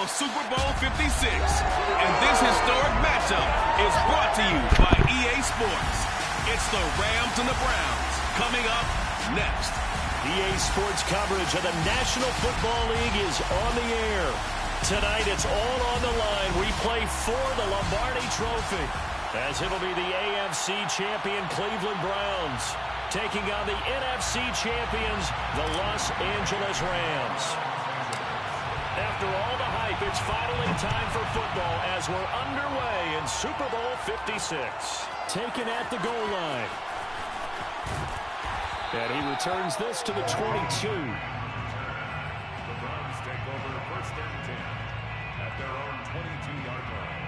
of Super Bowl 56. And this historic matchup is brought to you by EA Sports. It's the Rams and the Browns coming up next. EA Sports coverage of the National Football League is on the air. Tonight it's all on the line. We play for the Lombardi Trophy, as it'll be the AFC champion Cleveland Browns taking on the NFC champions, the Los Angeles Rams. After all the hype, it's finally time for football as we're underway in Super Bowl 56. Taken at the goal line. And he returns this to the 22. The Browns take over first and 10 at their own 22-yard line.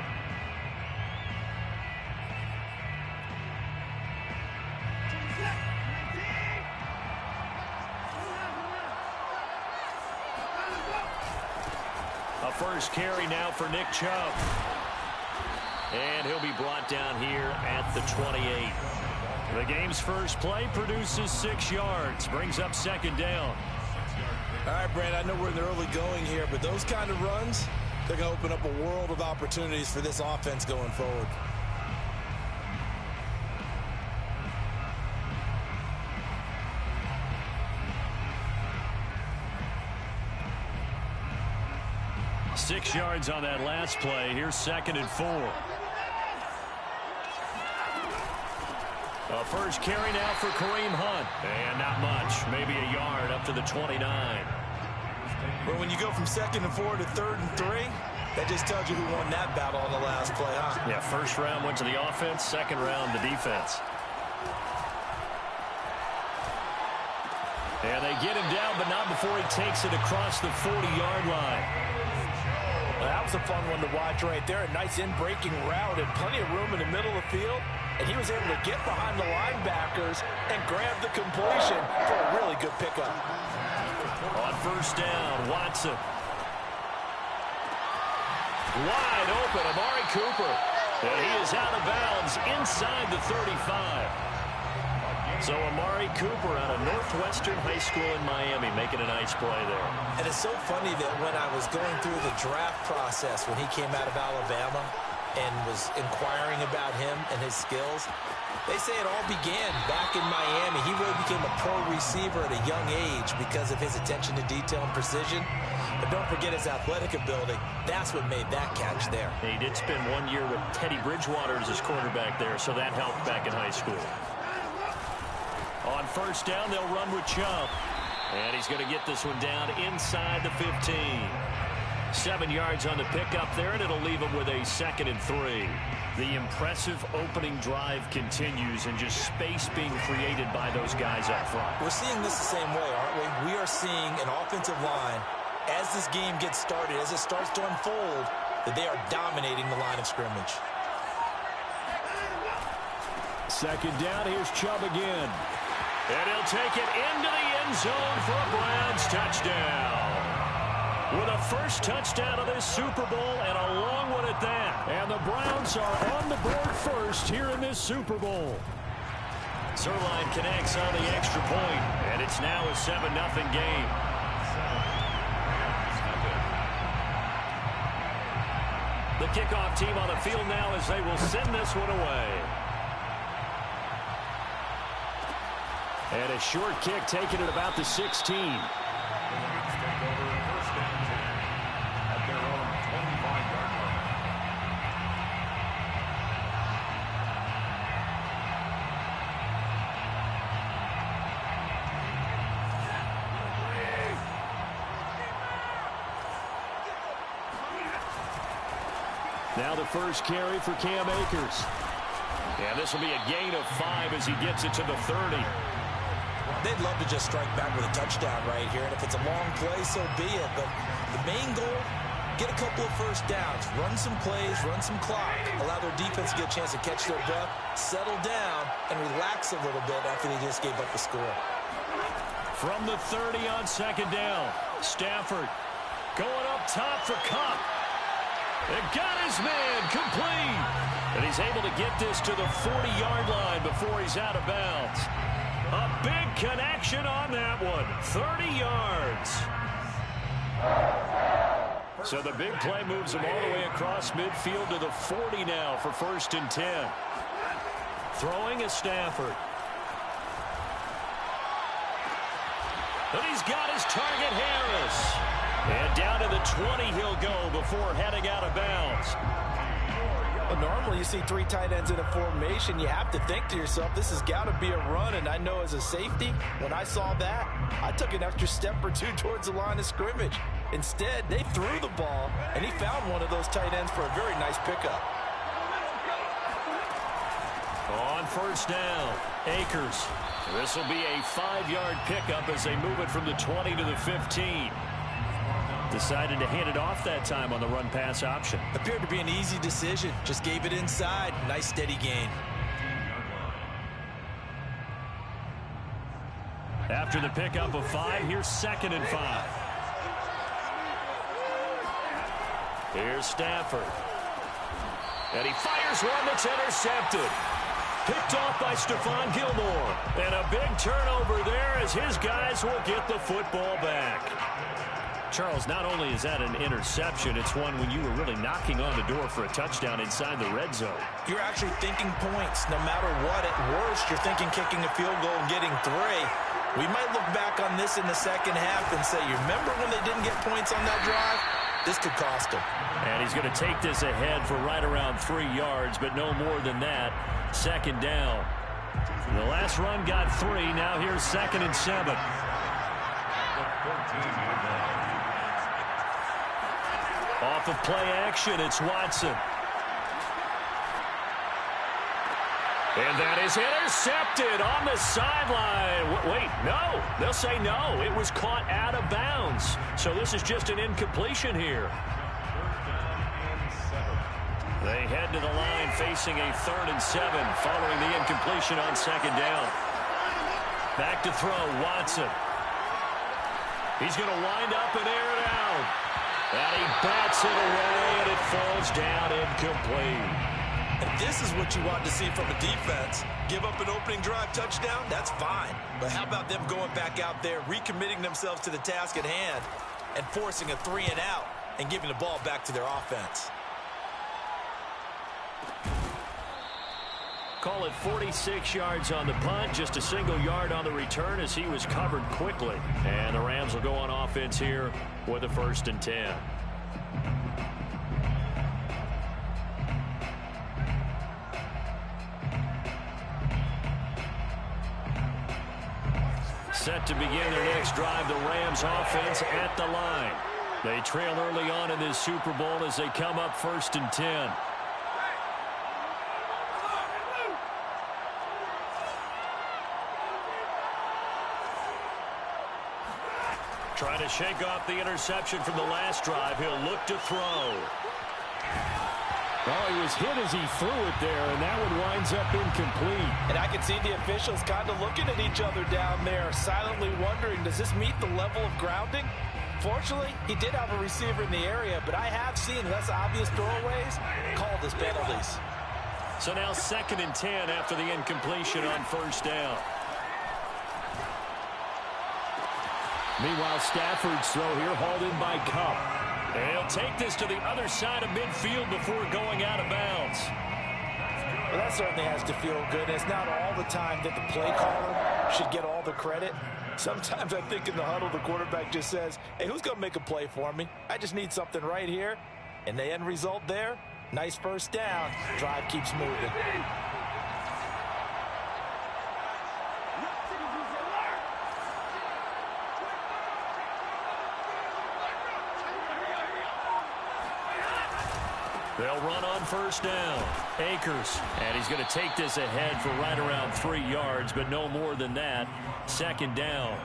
A first carry now for Nick Chubb. And he'll be brought down here at the 28. The game's first play produces 6 yards. Brings up second down. All right, Brand, I know we're in the early going here, but those kind of runs, they're going to open up a world of opportunities for this offense going forward. Six yards on that last play. Here's second and 4. A first carry now for Kareem Hunt. And not much. Maybe a yard up to the 29. But when you go from second and 4 to third and 3, that just tells you who won that battle on the last play, huh? Yeah, first round went to the offense. Second round, the defense. And they get him down, but not before he takes it across the 40-yard line. Well, that was a fun one to watch right there. A nice in-breaking route and plenty of room in the middle of the field. And he was able to get behind the linebackers and grab the completion for a really good pickup. On first down, Watson. Wide open, Amari Cooper. And he is out of bounds inside the 35. So Amari Cooper out of Northwestern High School in Miami making a nice play there. And it's so funny that when I was going through the draft process when he came out of Alabama and was inquiring about him and his skills, they say it all began back in Miami. He really became a pro receiver at a young age because of his attention to detail and precision. But don't forget his athletic ability. That's what made that catch there. He did spend 1 year with Teddy Bridgewater as his quarterback there, so that helped back in high school. On first down, they'll run with Chubb. And he's going to get this one down inside the 15. 7 yards on the pickup there, and it'll leave him with a second and 3. The impressive opening drive continues, and just space being created by those guys up front. We're seeing this the same way, aren't we? We are seeing an offensive line, as this game gets started, as it starts to unfold, that they are dominating the line of scrimmage. Second down, here's Chubb again. And he'll take it into the end zone for a Browns touchdown. With a first touchdown of this Super Bowl and a long one at that. And the Browns are on the board first here in this Super Bowl. Zerline connects on the extra point, and it's now a 7-0 game. The kickoff team on the field now as they will send this one away. And a short kick taken at about the 16. Now the first carry for Cam Akers. And this will be a gain of 5 as he gets it to the 30. They'd love to just strike back with a touchdown right here. And if it's a long play, so be it. But the main goal, get a couple of first downs. Run some plays, run some clock. Allow their defense to get a chance to catch their breath, settle down, and relax a little bit after they just gave up the score. From the 30 on second down, Stafford going up top for Kupp. And got his man complete. And he's able to get this to the 40-yard line before he's out of bounds. A big connection on that one. 30 yards. So the big play moves him all the way across midfield to the 40 now for 1st and 10. Throwing is Stafford. And he's got his target, Harris. And down to the 20 he'll go before heading out of bounds. Well, normally you see 3 tight ends in a formation. You have to think to yourself, this has got to be a run. And I know as a safety, when I saw that, I took an extra step or 2 towards the line of scrimmage. Instead, they threw the ball, and he found one of those tight ends for a very nice pickup. On 1st down, Akers. This will be a 5-yard pickup as they move it from the 20 to the 15. Decided to hand it off that time on the run-pass option. Appeared to be an easy decision. Just gave it inside. Nice steady gain. After the pickup of 5, here's 2nd and 5. Here's Stafford. And he fires one that's intercepted. Picked off by Stephon Gilmore. And a big turnover there as his guys will get the football back. Charles, not only is that an interception, it's one when you were really knocking on the door for a touchdown inside the red zone. You're actually thinking points. No matter what, at worst, you're thinking kicking a field goal and getting 3. We might look back on this in the second half and say, you remember when they didn't get points on that drive? This could cost them. And he's going to take this ahead for right around 3 yards, but no more than that. 2nd down. The last run got 3. Now here's 2nd and 7. Off of play action, it's Watson. And that is intercepted on the sideline. Wait, no. They'll say no. It was caught out of bounds. So this is just an incompletion here. They head to the line facing a 3rd and 7 following the incompletion on 2nd down. Back to throw, Watson. He's going to wind up and air it out. And he bats it away, and it falls down incomplete. And this is what you want to see from a defense. Give up an opening drive touchdown, that's fine. But how about them going back out there, recommitting themselves to the task at hand, and forcing a 3 and out, and giving the ball back to their offense. Call it 46 yards on the punt, just a single yard on the return as he was covered quickly. And the Rams will go on offense here with a 1st and 10. Set to begin their next drive, the Rams offense at the line. They trail early on in this Super Bowl as they come up 1st and 10. Trying to shake off the interception from the last drive. He'll look to throw. Oh, he was hit as he threw it there, and that one winds up incomplete. And I can see the officials kind of looking at each other down there, silently wondering, does this meet the level of grounding? Fortunately, he did have a receiver in the area, but I have seen less obvious throwaways called as penalties. So now 2nd and 10 after the incompletion on 1st down. Meanwhile, Stafford's throw here hauled in by Kupp. He'll take this to the other side of midfield before going out of bounds. Well, that certainly has to feel good. It's not all the time that the play caller should get all the credit. Sometimes I think in the huddle, the quarterback just says, hey, who's going to make a play for me? I just need something right here. And the end result there, nice 1st down. Drive keeps moving. They'll run on 1st down. Akers. And he's going to take this ahead for right around 3 yards, but no more than that. 2nd down.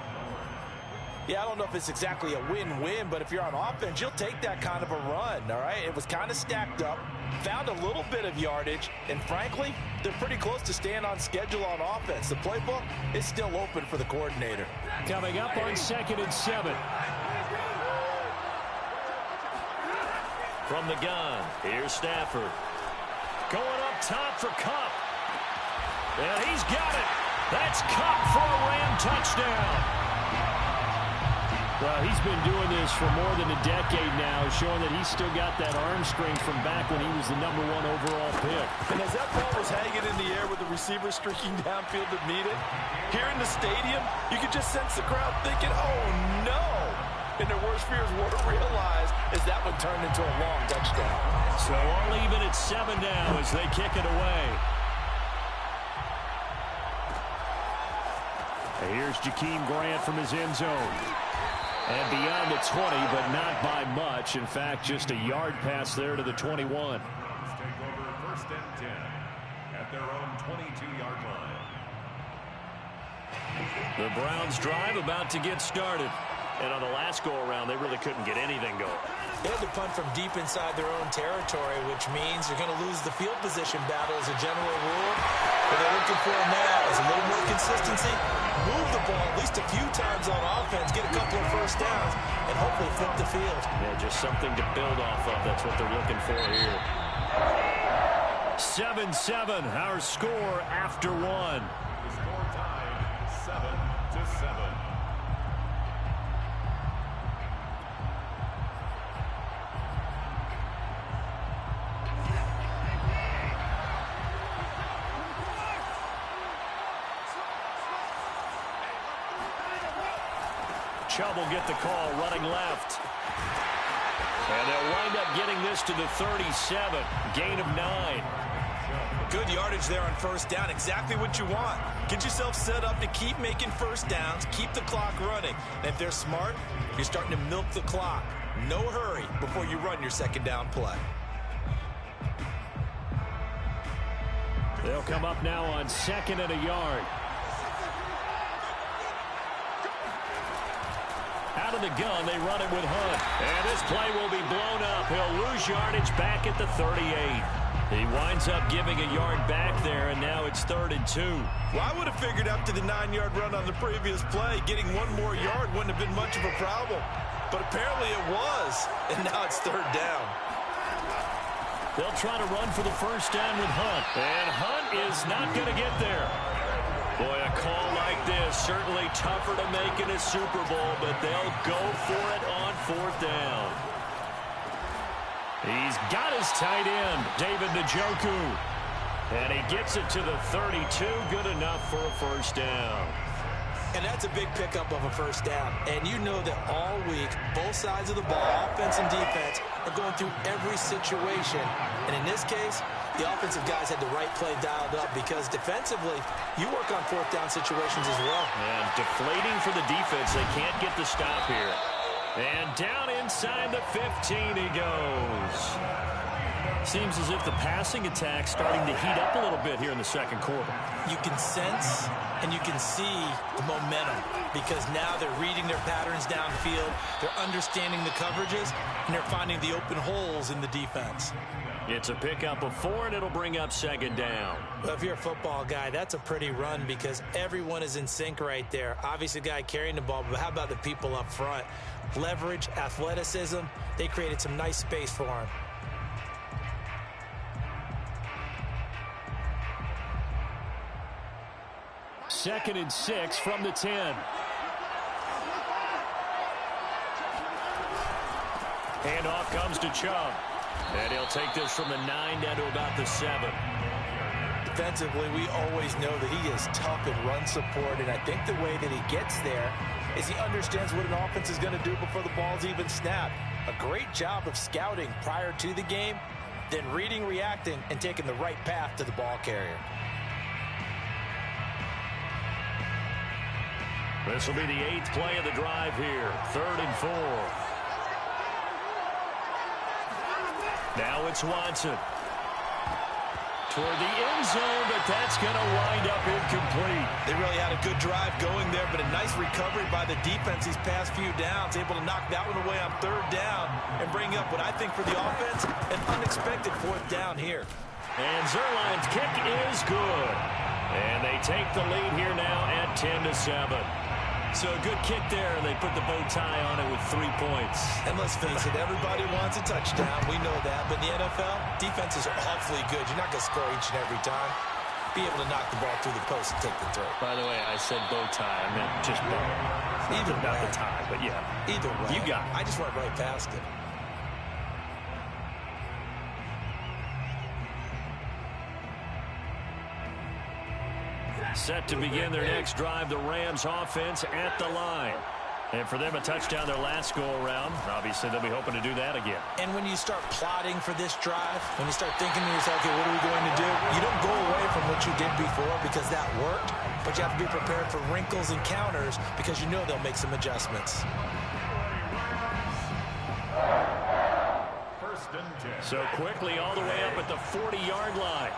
Yeah, I don't know if it's exactly a win-win, but if you're on offense, you'll take that kind of a run, all right? It was kind of stacked up, found a little bit of yardage, and frankly, they're pretty close to staying on schedule on offense. The playbook is still open for the coordinator. Coming up on 2nd and 7. From the gun, here's Stafford. Going up top for Kupp. And he's got it. That's Kupp for a Ram touchdown. Well, he's been doing this for more than a decade now, showing that he's still got that arm strength from back when he was the #1 overall pick. And as that ball was hanging in the air with the receiver streaking downfield to meet it, here in the stadium, you could just sense the crowd thinking, oh, no. And their worst fears were realized as that one turned into a long touchdown. So all even at 7 now as they kick it away. And here's Jakeem Grant from his end zone. And beyond the 20, but not by much. In fact, just a yard pass there to the 21. Take over 1st and 10 at their own 22-yard line. The Browns drive about to get started. And on the last go-around, they really couldn't get anything going. They had to punt from deep inside their own territory, which means you're going to lose the field position battle as a general rule. What they're looking for now is a little more consistency, move the ball at least a few times on offense, get a couple of first downs, and hopefully flip the field. Yeah, just something to build off of. That's what they're looking for here. 7-7, our score after 1. The score tied 7-7. Chubb will get the call, running left. And they'll wind up getting this to the 37, gain of 9. Good yardage there on first down, exactly what you want. Get yourself set up to keep making first downs, keep the clock running. And if they're smart, you're starting to milk the clock. No hurry before you run your second down play. They'll come up now on 2nd and a yard. Out of the gun, they run it with Hunt. And this play will be blown up. He'll lose yardage back at the 38. He winds up giving a yard back there, and now it's 3rd and 2. Well, I would have figured after the 9-yard run on the previous play, getting one more yard wouldn't have been much of a problem. But apparently it was, and now it's 3rd down. They'll try to run for the first down with Hunt. And Hunt is not going to get there. Boy, a call like this, certainly tougher to make in a Super Bowl, but they'll go for it on 4th down. He's got his tight end, David Njoku. And he gets it to the 32, good enough for a first down. And that's a big pickup of a first down. And you know that all week, both sides of the ball, offense and defense, are going through every situation. And in this case, the offensive guys had the right play dialed up because defensively, you work on 4th down situations as well. And deflating for the defense. They can't get the stop here. And down inside the 15 he goes. Seems as if the passing attack's starting to heat up a little bit here in the second quarter. You can sense and you can see the momentum because now they're reading their patterns downfield, they're understanding the coverages, and they're finding the open holes in the defense. It's a pickup of 4, and it'll bring up 2nd down. Well, if you're a football guy, that's a pretty run because everyone is in sync right there. Obviously, the guy carrying the ball, but how about the people up front? Leverage, athleticism, they created some nice space for him. Second and 6 from the 10. Handoff comes to Chubb. And he'll take this from the 9 down to about the 7. Defensively, we always know that he is tough in run support, and I think the way that he gets there is he understands what an offense is going to do before the ball's even snapped. A great job of scouting prior to the game, then reading, reacting, and taking the right path to the ball carrier. This will be the 8th play of the drive here. 3rd and 4. Now it's Watson. Toward the end zone, but that's going to wind up incomplete. They really had a good drive going there, but a nice recovery by the defense these past few downs, able to knock that one away on 3rd down and bring up what I think for the offense, an unexpected 4th down here. And Zuerlein's kick is good. And they take the lead here now at 10-7. So a good kick there, and they put the bow tie on it with 3 points. And let's face it, everybody wants a touchdown. We know that. But in the NFL, defenses are awfully good. You're not going to score each and every time. be able to knock the ball through the post and take the throw. By the way, I said bow tie. I meant just bow. Either not way. the tie, but yeah. Either way. You got it. I just went right past it. Set to begin their next drive, the Rams offense at the line. And for them, a touchdown their last go-around. Obviously, they'll be hoping to do that again. And when you start plotting for this drive, when you start thinking to yourself, okay, what are we going to do? You don't go away from what you did before because that worked, but you have to be prepared for wrinkles and counters because you know they'll make some adjustments. First and 10. So quickly all the way up at the 40-yard line.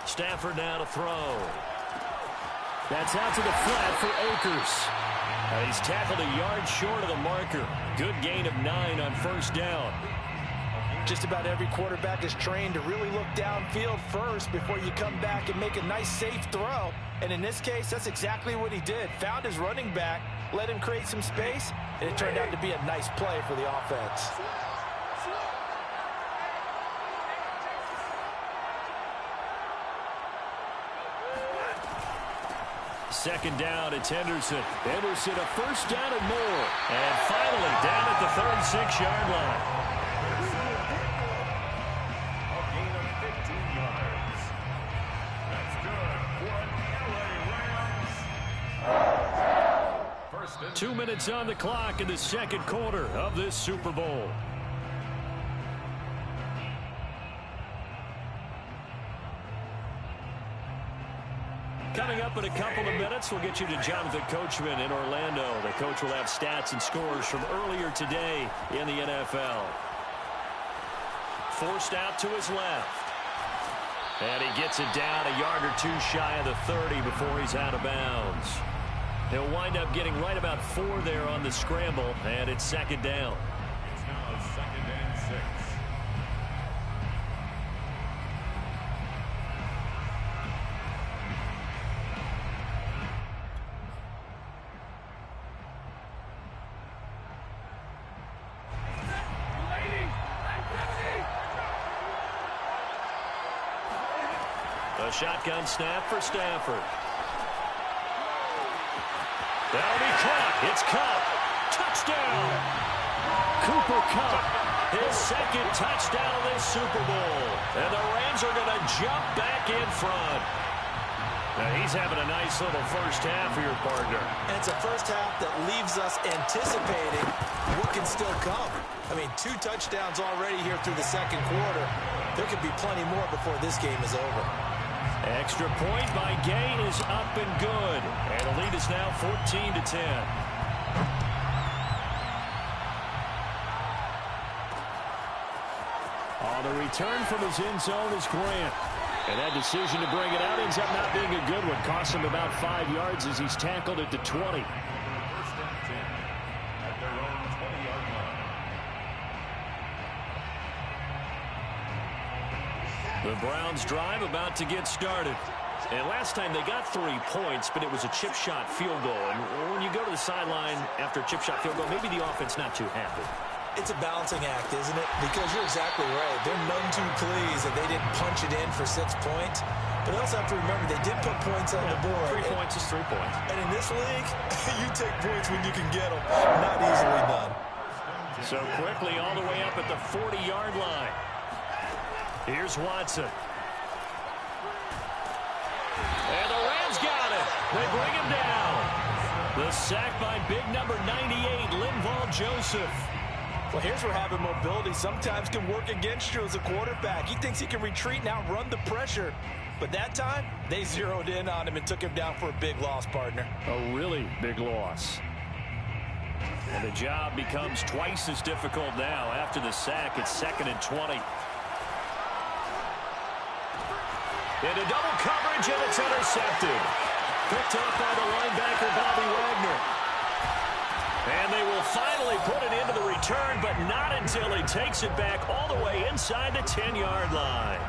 Stafford now to throw. That's out to the flat for Akers. He's tackled a yard short of the marker. Good gain of 9 on first down. Just about every quarterback is trained to really look downfield first before you come back and make a nice, safe throw. And in this case, that's exactly what he did. Found his running back, let him create some space, and it turned out to be a nice play for the offense. Second down, it's Henderson. Henderson, a first down and more. And finally, down at the 36-yard line. A gain of 15 yards. That's good for an LA Rams. First and 2 minutes on the clock in the second quarter of this Super Bowl. Coming up in a couple of minutes, we'll get you to Jonathan Coachman in Orlando. The coach will have stats and scores from earlier today in the NFL. Forced out to his left. And he gets it down a yard or two shy of the 30 before he's out of bounds. He'll wind up getting right about 4 there on the scramble, and it's second down. It's now second and 6. A shotgun snap for Stafford. That'll be caught. It's Kupp. Touchdown. Cooper Kupp, his second touchdown of this Super Bowl. And the Rams are going to jump back in front. Now he's having a nice little first half for your partner. And it's a first half that leaves us anticipating what can still come. I mean, 2 touchdowns already here through the second quarter. There could be plenty more before this game is over. Extra point by Gain is up and good. And the lead is now 14-10. On the return from his end zone is Grant. And that decision to bring it out ends up not being a good one. Costs him about 5 yards as he's tackled at the 20. First and 10 at their own 20-yard line. The Browns drive about to get started. And last time they got 3 points, but it was a chip shot field goal. And when you go to the sideline after a chip shot field goal, maybe the offense not too happy. It's a balancing act, isn't it? Because you're exactly right. They're none too pleased that they didn't punch it in for 6 points. But also have to remember they did put points on the board. 3 points is 3 points. And in this league, you take points when you can get them. Not easily done. So quickly all the way up at the 40-yard line. Here's Watson. And the Rams got it. They bring him down. The sack by big number 98, Linval Joseph. Well, here's where having mobility sometimes can work against you as a quarterback. He thinks he can retreat and outrun the pressure. But that time, they zeroed in on him and took him down for a big loss, partner. A really big loss. And the job becomes twice as difficult now after the sack. It's 2nd and 20. Into double coverage, and it's intercepted. Picked up by the linebacker, Bobby Wagner. And they will finally put it into the return, but not until he takes it back all the way inside the 10-yard line.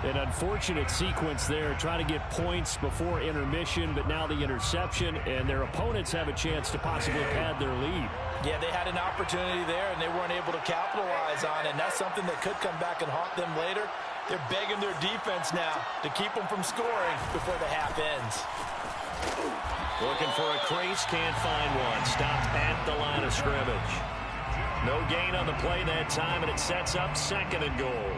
An unfortunate sequence there, trying to get points before intermission, but now the interception, and their opponents have a chance to possibly pad their lead. Yeah, they had an opportunity there, and they weren't able to capitalize on it, and that's something that could come back and haunt them later. They're begging their defense now to keep them from scoring before the half ends. Looking for a crease, can't find one. Stopped at the line of scrimmage. No gain on the play that time, and it sets up 2nd and goal.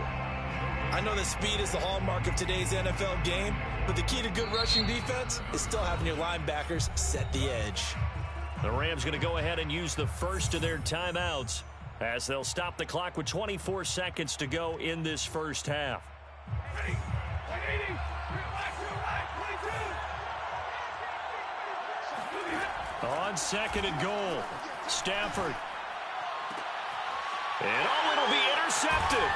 I know that speed is the hallmark of today's NFL game, but the key to good rushing defense is still having your linebackers set the edge. The Rams going to go ahead and use the first of their timeouts as they'll stop the clock with 24 seconds to go in this first half. On 2nd and goal, Stafford. And it'll be intercepted.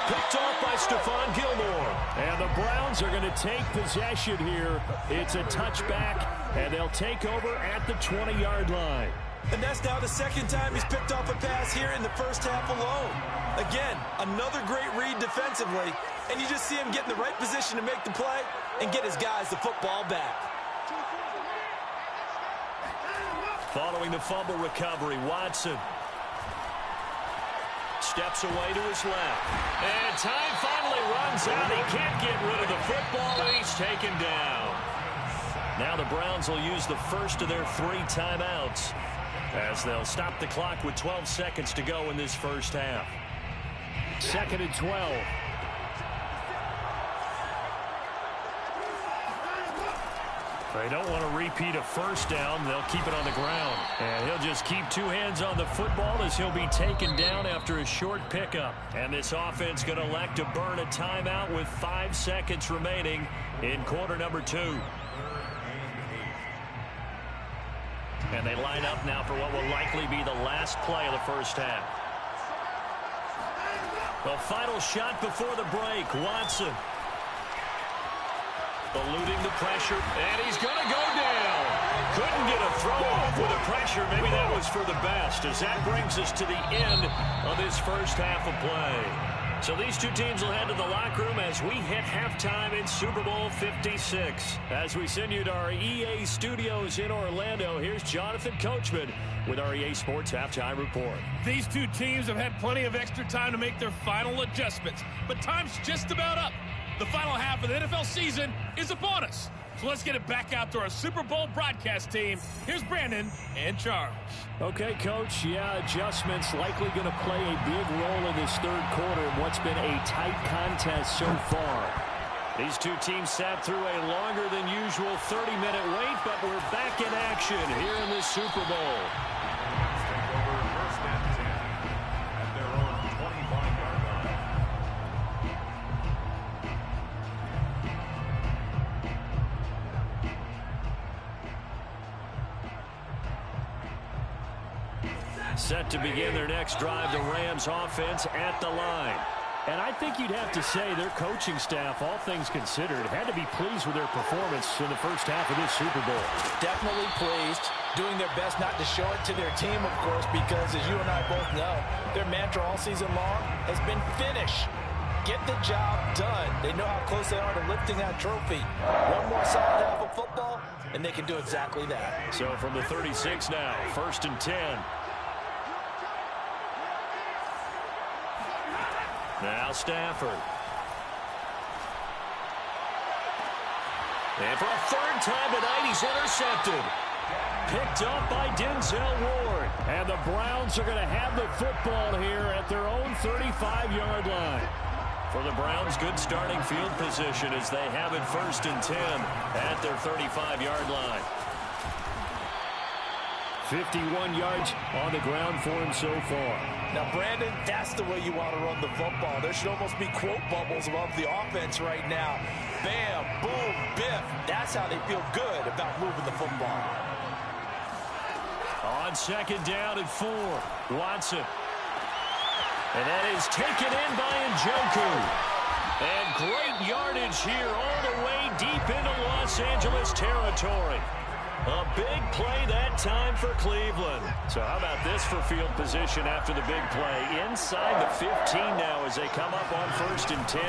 Picked off by Stephon Gilmore. And the Browns are going to take possession here. It's a touchback, and they'll take over at the 20-yard line. And that's now the 2nd time he's picked off a pass here in the first half alone. Again, another great read defensively, and you just see him get in the right position to make the play and get his guys the football back. Following the fumble recovery, Watson steps away to his left. And time finally runs out. He can't get rid of the football, and he's taken down. Now the Browns will use the first of their 3 timeouts as they'll stop the clock with 12 seconds to go in this first half. 2nd and 12. They don't want to repeat a first down. They'll keep it on the ground. And he'll just keep 2 hands on the football as he'll be taken down after a short pickup. And this offense going to elect to burn a timeout with 5 seconds remaining in quarter number 2. And they line up now for what will likely be the last play of the first half. The final shot before the break, Watson. Eluding the pressure, and he's going to go down. Couldn't get a throw off with the pressure. Maybe that was for the best, as that brings us to the end of this first half of play. So these two teams will head to the locker room as we hit halftime in Super Bowl 56. As we send you to our EA studios in Orlando, here's Jonathan Coachman with our EA Sports Halftime Report. These two teams have had plenty of extra time to make their final adjustments, but time's just about up. The final half of the NFL season is upon us. So let's get it back out to our Super Bowl broadcast team. Here's Brandon and Charles. Okay, Coach. Yeah, adjustments likely going to play a big role in this third quarter in what's been a tight contest so far. These two teams sat through a longer than usual 30-minute wait, but we're back in action here in the Super Bowl. Set to begin their next drive, the Rams offense at the line. And I think you'd have to say their coaching staff, all things considered, had to be pleased with their performance in the first half of this Super Bowl. Definitely pleased, doing their best not to show it to their team, of course, because as you and I both know, their mantra all season long has been finish. Get the job done. They know how close they are to lifting that trophy. One more solid half of football, and they can do exactly that. So from the 36 now, 1st and 10. Now Stafford. And for a 3rd time tonight, he's intercepted. Picked up by Denzel Ward. And the Browns are going to have the football here at their own 35-yard line. For the Browns, good starting field position as they have it 1st and 10 at their 35-yard line. 51 yards on the ground for him so far. Now, Brandon, that's the way you want to run the football. There should almost be quote bubbles above the offense right now. Bam, boom, biff. That's how they feel good about moving the football. On 2nd down and 4, Watson. And that is taken in by Njoku. And great yardage here all the way deep into Los Angeles territory. A big play that time for Cleveland. So how about this for field position after the big play? Inside the 15 now as they come up on 1st and 10.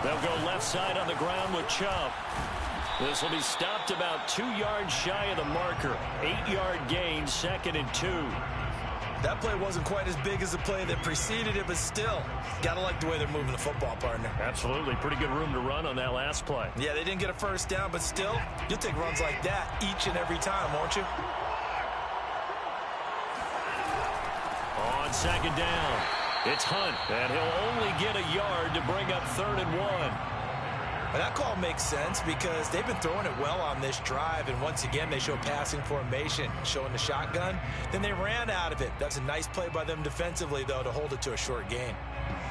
They'll go left side on the ground with Chubb. This will be stopped about 2 yards shy of the marker. 8-yard gain, 2nd and 2. That play wasn't quite as big as the play that preceded it, but still, got to like the way they're moving the football, partner. Absolutely. Pretty good room to run on that last play. Yeah, they didn't get a first down, but still, you'll take runs like that each and every time, won't you? On 2nd down, it's Hunt, and he'll only get a yard to bring up 3rd and 1. And that call makes sense because they've been throwing it well on this drive, and once again they show passing formation, showing the shotgun. Then they ran out of it. That's a nice play by them defensively, though, to hold it to a short gain.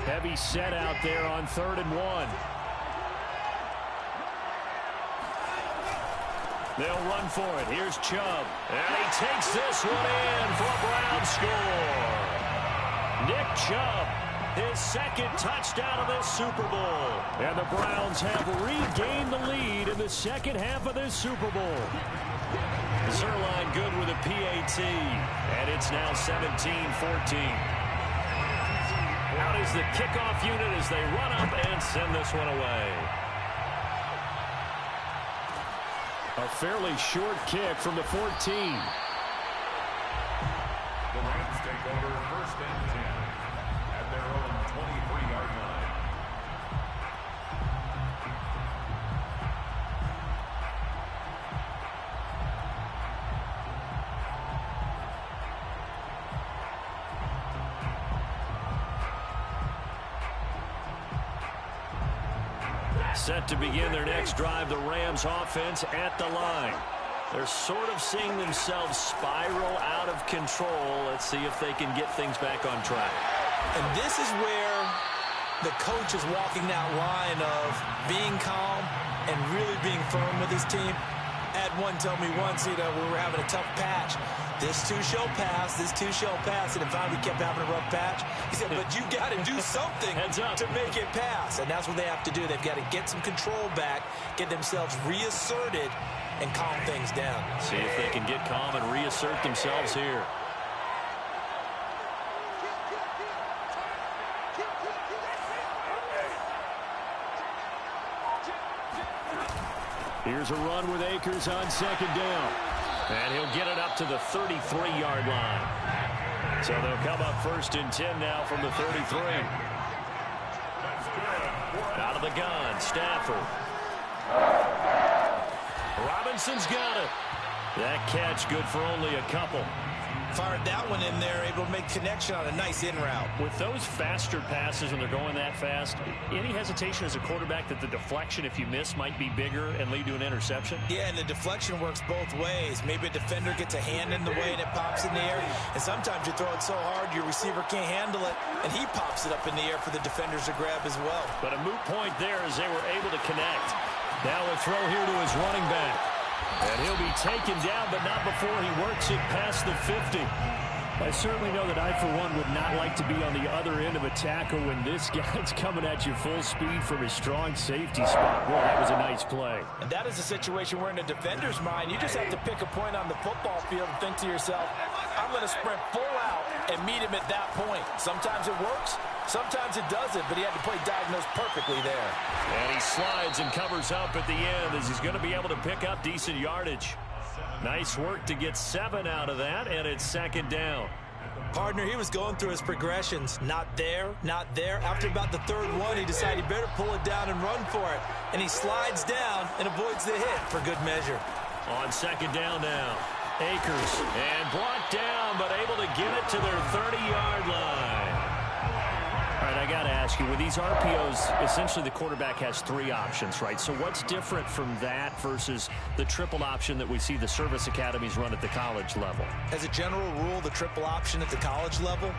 Heavy set out there on 3rd and 1. They'll run for it. Here's Chubb, and he takes this one in for a Brown score. Nick Chubb, his 2nd touchdown of this Super Bowl. And the Browns have regained the lead in the 2nd half of this Super Bowl. Zerline good with a PAT. And it's now 17-14. Out is the kickoff unit as they run up and send this one away. A fairly short kick from the 14. The Rams take over 1st and 10 at their own 23-yard line. Set to begin their next drive, the Rams offense at the line. They're sort of seeing themselves spiral out of control. Let's see if they can get things back on track. And this is where the coach is walking that line of being calm and really being firm with his team. I had one tell me once, we were having a tough patch. This too shall pass, this too shall pass. And finally we kept having a rough patch. He said, but you got to do something to make it pass. And that's what they have to do. They've got to get some control back, get themselves reasserted, and calm things down. See if they can get calm and reassert themselves here. Here's a run with Akers on 2nd down. And he'll get it up to the 33-yard line. So they'll come up 1st and 10 now from the 33. Out of the gun, Stafford. Robinson's got it. That catch good for only a couple. Fired that one in there, able to make connection on a nice in route. With those faster passes when they're going that fast, any hesitation as a quarterback that the deflection, if you miss, might be bigger and lead to an interception? Yeah, and the deflection works both ways. Maybe a defender gets a hand in the way and it pops in the air. And sometimes you throw it so hard your receiver can't handle it, and he pops it up in the air for the defenders to grab as well. But a moot point there as they were able to connect. Now a throw here to his running back. And he'll be taken down, but not before he works it past the 50. I certainly know that I, for one, would not like to be on the other end of a tackle when this guy's coming at you full speed from his strong safety spot. Boy, that was a nice play. And that is a situation where in a defender's mind, you just have to pick a point on the football field and think to yourself, I'm going to sprint full out and meet him at that point. Sometimes it works, sometimes it doesn't, but he had to play diagnosed perfectly there. And he slides and covers up at the end as he's going to be able to pick up decent yardage. Nice work to get 7 out of that, and it's 2nd down. Partner, he was going through his progressions. Not there, not there. After about the 3rd one, he decided he better pull it down and run for it. And he slides down and avoids the hit for good measure. On 2nd down now, Akers, and brought down, but able to get it to their 30-yard line. All right, I got to ask you, with these RPOs, essentially the quarterback has 3 options, right? So what's different from that versus the triple option that we see the service academies run at the college level? As a general rule, the triple option at the college level,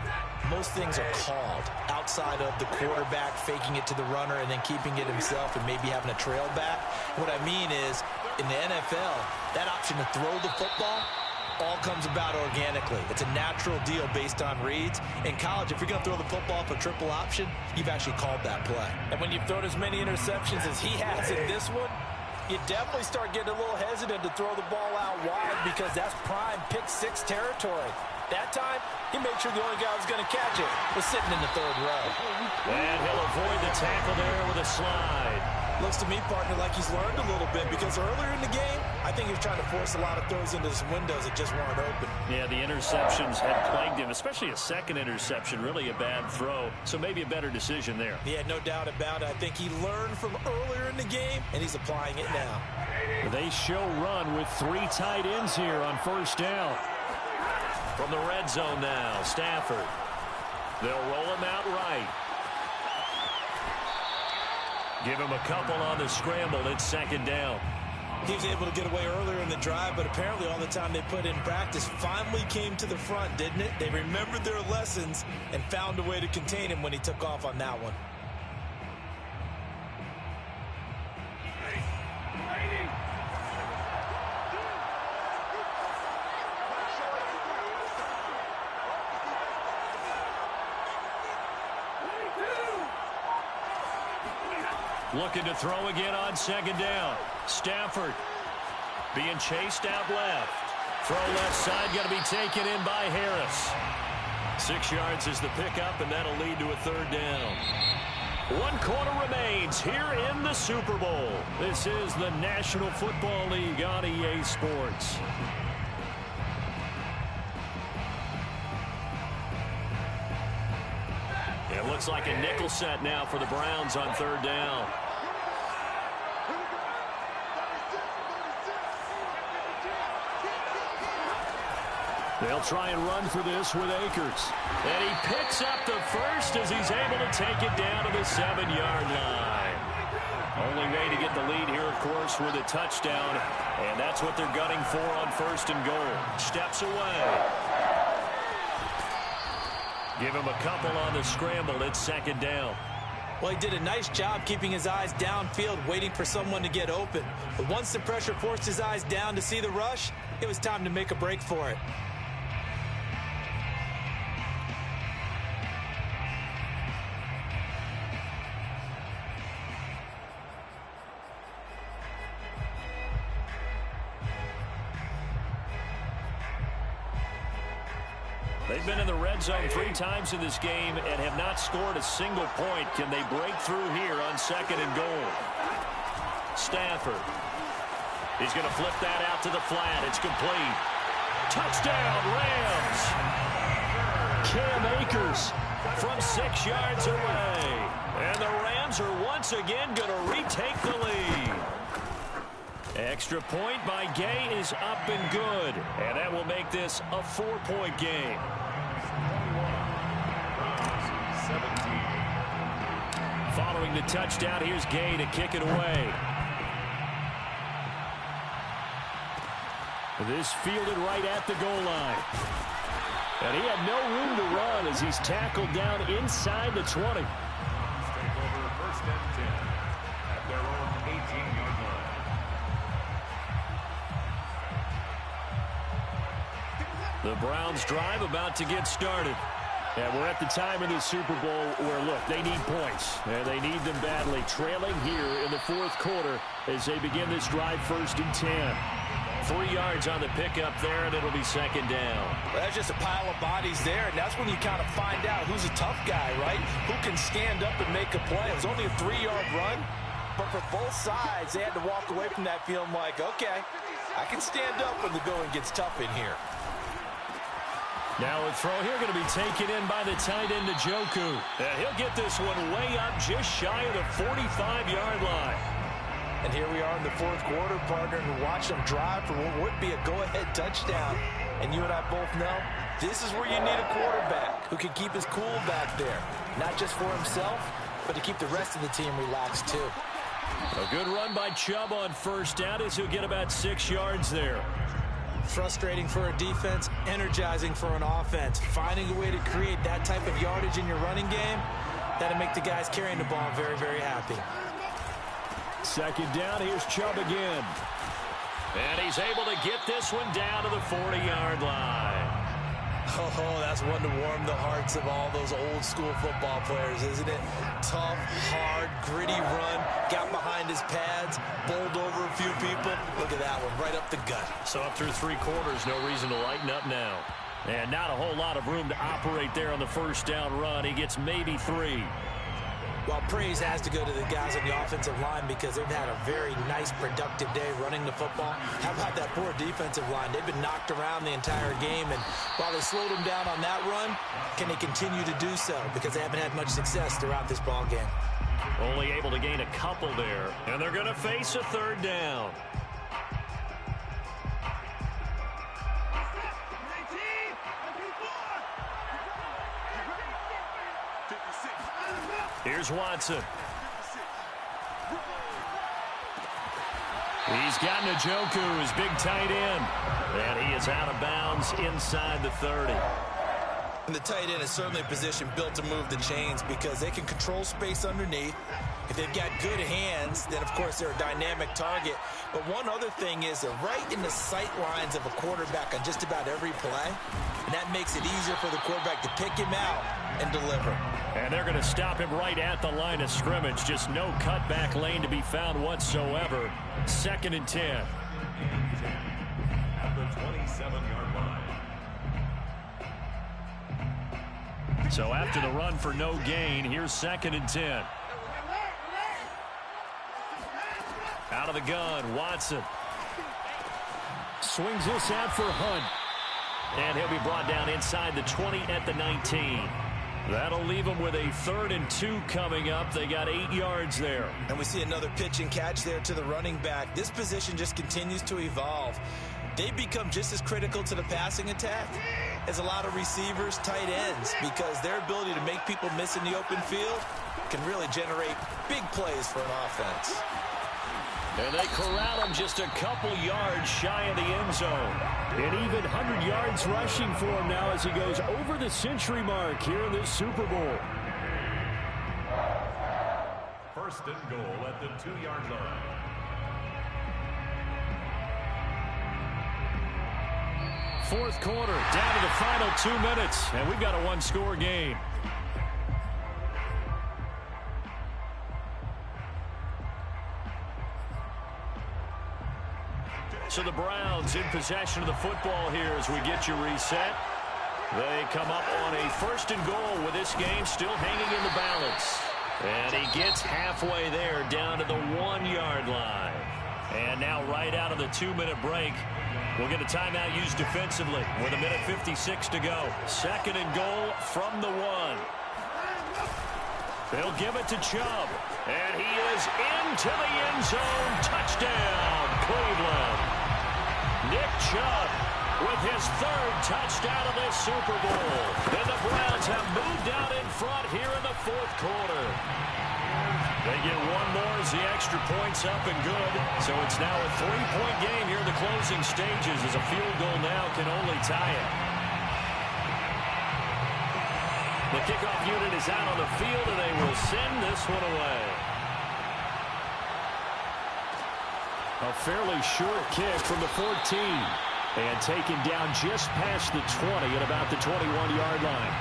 most things are called outside of the quarterback faking it to the runner and then keeping it himself and maybe having a trail back. What I mean is, in the NFL, that option to throw the football all comes about organically. It's a natural deal based on reads. In college, if you're going to throw the football off a triple option, you've actually called that play. And when you've thrown as many interceptions as he has in this one, You definitely start getting a little hesitant to throw the ball out wide because that's prime pick-6 territory. That time, he made sure the only guy who was going to catch it was sitting in the third row. And he'll avoid the tackle there with a slide. Looks to me, partner, like he's learned a little bit because earlier in the game, I think he was trying to force a lot of throws into some windows that just weren't open. Yeah, the interceptions had plagued him, especially a second interception, really a bad throw. So maybe a better decision there. Yeah, no doubt about it. I think he learned from earlier in the game, and he's applying it now. They show run with 3 tight ends here on first down. From the red zone now, Stafford. They'll roll him out right. Give him a couple on the scramble. It's second down. He was able to get away earlier in the drive, but apparently all the time they put in practice finally came to the front, didn't it? They remembered their lessons and found a way to contain him when he took off on that one. Looking to throw again on second down. Stafford being chased out left. Throw left side, going to be taken in by Harris. 6 yards is the pickup, and that'll lead to a third down. 1 quarter remains here in the Super Bowl. This is the National Football League on EA Sports. It looks like a nickel set now for the Browns on third down. They'll try and run for this with Akers. And he picks up the first as he's able to take it down to the 7-yard line. Only way to get the lead here, of course, with a touchdown. And that's what they're gunning for on first and goal. Steps away. Give him a couple on the scramble. It's second down. Well, he did a nice job keeping his eyes downfield, waiting for someone to get open. But once the pressure forced his eyes down to see the rush, it was time to make a break for it. They've been in the red zone 3 times in this game and have not scored a single point. Can they break through here on second and goal? Stafford. He's going to flip that out to the flat. It's complete. Touchdown, Rams. Cam Akers from 6 yards away. And the Rams are once again going to retake the lead. Extra point by Gay is up and good. And that will make this a 4-point game. 17. Following the touchdown, here's Gay to kick it away. This fielded right at the goal line. And he had no room to run as he's tackled down inside the 20. Take over first and 10 at their own 18-yard line. The Browns drive about to get started. And we're at the time of the Super Bowl where, look, they need points. And they need them badly. Trailing here in the 4th quarter as they begin this drive first and 10. 3 yards on the pickup there, and it'll be second down. Well, that's just a pile of bodies there, and that's when you kind of find out who's a tough guy, right? Who can stand up and make a play. It was only a 3-yard run, but for both sides, they had to walk away from that feeling like, okay, I can stand up when the going gets tough in here. Now a throw here going to be taken in by the tight end, Njoku. And he'll get this one way up just shy of the 45-yard line. And here we are in the 4th quarter, partner, and watch them drive for what would be a go-ahead touchdown. And you and I both know this is where you need a quarterback who can keep his cool back there. Not just for himself, but to keep the rest of the team relaxed too. A good run by Chubb on first down as he'll get about 6 yards there. Frustrating for a defense, energizing for an offense. Finding a way to create that type of yardage in your running game, that'll make the guys carrying the ball very, very happy. Second down, here's Chubb again. And he's able to get this one down to the 40-yard line. Oh, that's one to warm the hearts of all those old school football players, isn't it? Tough, hard, gritty run, got behind his pads, bowled over a few people. Look at that one, right up the gut. So up through 3 quarters, no reason to lighten up now. And not a whole lot of room to operate there on the first down run. He gets maybe 3. Well, praise has to go to the guys on the offensive line because they've had a very nice, productive day running the football. How about that poor defensive line? They've been knocked around the entire game, and while they slowed them down on that run, can they continue to do so? Because they haven't had much success throughout this ball game. Only able to gain a couple there, and they're going to face a 3rd down. Here's Watson. He's got Njoku, his big tight end. And he is out of bounds inside the 30. And the tight end is certainly a position built to move the chains because they can control space underneath. If they've got good hands, then, of course, they're a dynamic target. But one other thing is they're right in the sight lines of a quarterback on just about every play. And that makes it easier for the quarterback to pick him out and deliver. And they're going to stop him right at the line of scrimmage. Just no cutback lane to be found whatsoever. 2nd and 10. At the 27-yard line. So after the run for no gain, here's 2nd and 10. Out of the gun, Watson. Swings this out for Hunt. And he'll be brought down inside the 20 at the 19. That'll leave them with a 3rd and 2 coming up. They got 8 yards there. And we see another pitch and catch there to the running back. This position just continues to evolve. They become just as critical to the passing attack as a lot of receivers, tight ends, because their ability to make people miss in the open field can really generate big plays for an offense. And they corral him just a couple yards shy of the end zone. And even 100 yards rushing for him now as he goes over the century mark here in this Super Bowl. 1st and goal at the 2-yard line. Fourth quarter, down to the final 2 minutes, and we've got a 1-score game. So the Browns in possession of the football here as we get you reset. They come up on a 1st and goal with this game still hanging in the balance. And he gets halfway there down to the 1-yard line. And now right out of the 2-minute break, we'll get a timeout used defensively with 1:56 to go. 2nd and goal from the 1. They'll give it to Chubb. And he is into the end zone. Touchdown, Cleveland. Nick Chubb with his 3rd touchdown of this Super Bowl. And the Browns have moved out in front here in the 4th quarter. They get one more as the extra point's up and good. So it's now a 3-point game here in the closing stages as a field goal now can only tie it. The kickoff unit is out on the field and they will send this one away. A fairly short kick from the 14. And taken down just past the 20 at about the 21-yard line.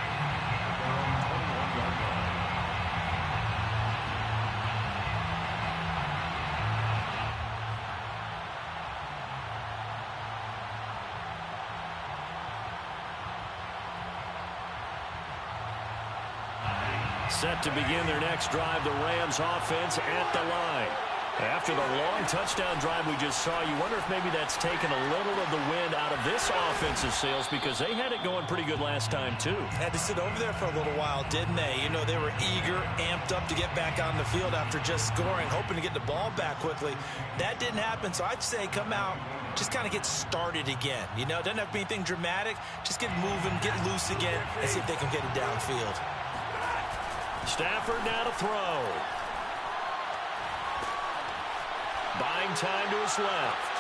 Set to begin their next drive, the Rams offense at the line. After the long touchdown drive we just saw, you wonder if maybe that's taken a little of the wind out of this offensive sails because they had it going pretty good last time too. Had to sit over there for a little while, didn't they? You know, they were eager, amped up to get back on the field after just scoring, hoping to get the ball back quickly. That didn't happen, so I'd say come out, just kind of get started again. You know, it doesn't have to be anything dramatic. Just get moving, get loose again, and see if they can get it downfield. Stafford now to throw. Buying time to his left.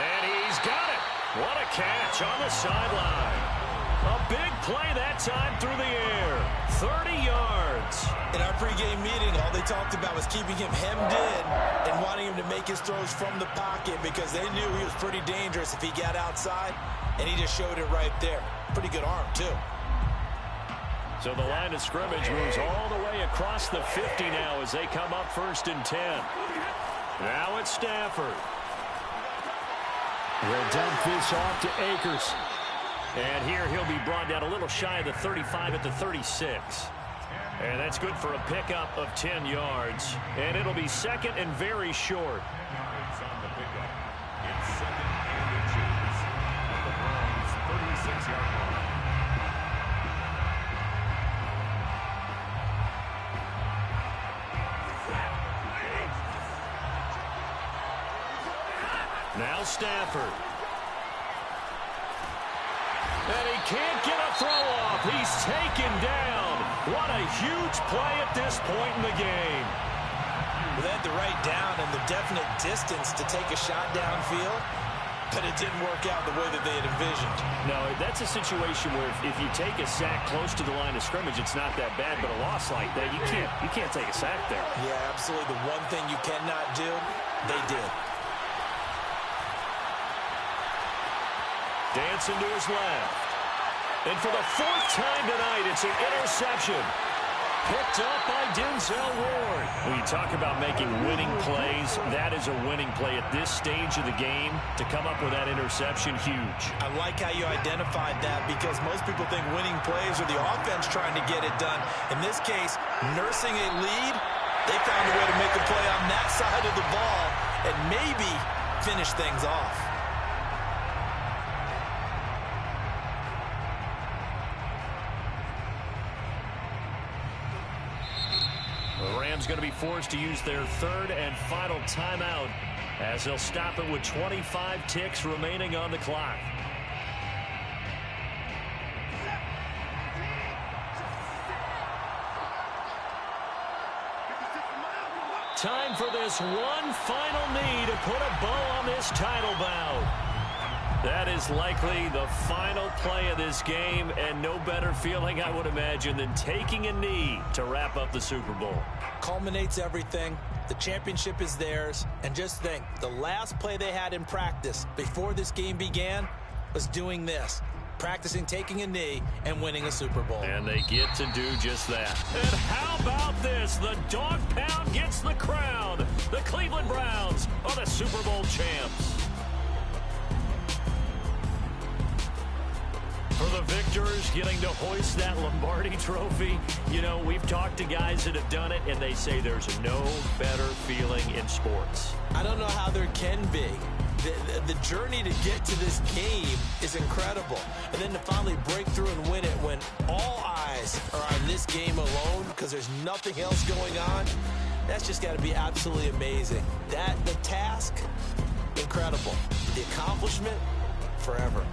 And he's got it. What a catch on the sideline. A big play that time through the air. 30 yards. In our pregame meeting, all they talked about was keeping him hemmed in and wanting him to make his throws from the pocket because they knew he was pretty dangerous if he got outside, and he just showed it right there. Pretty good arm, too. So the line of scrimmage moves all the way across the 50 now as they come up 1st and 10. Now it's Stafford. We'll dump this off to Akers. And here he'll be brought down a little shy of the 35 at the 36. And that's good for a pickup of 10 yards. And it'll be 2nd and very short. Yards on the pickup. It's 2nd and inches at the Browns' 36-yard line. Now Stafford. And he can't get a throw off. He's taken down. What a huge play at this point in the game. Well, they had the right down and the definite distance to take a shot downfield, but it didn't work out the way that they had envisioned. No, that's a situation where if you take a sack close to the line of scrimmage, it's not that bad, but a loss like that, you can't take a sack there. Yeah, absolutely. The one thing you cannot do, they did. Dancing to his left. And for the 4th time tonight, it's an interception. Picked up by Denzel Ward. When you talk about making winning plays, that is a winning play at this stage of the game. To come up with that interception, huge. I like how you identified that because most people think winning plays are the offense trying to get it done. In this case, nursing a lead, they found a way to make a play on that side of the ball and maybe finish things off. The Rams going to be forced to use their 3rd and final timeout as they'll stop it with 25 ticks remaining on the clock. Time for this one final knee to put a bow on this title bout. That is likely the final play of this game, and no better feeling, I would imagine, than taking a knee to wrap up the Super Bowl. Culminates everything. The championship is theirs. And just think, the last play they had in practice before this game began was doing this. Practicing taking a knee and winning a Super Bowl. And they get to do just that. And how about this? The dog pound gets the crown. The Cleveland Browns are the Super Bowl champs. For the victors getting to hoist that Lombardi trophy, you know, we've talked to guys that have done it, and they say there's no better feeling in sports. I don't know how there can be. The journey to get to this game is incredible. And then to finally break through and win it when all eyes are on this game alone because there's nothing else going on, that's just got to be absolutely amazing. The task, incredible. The accomplishment, forever.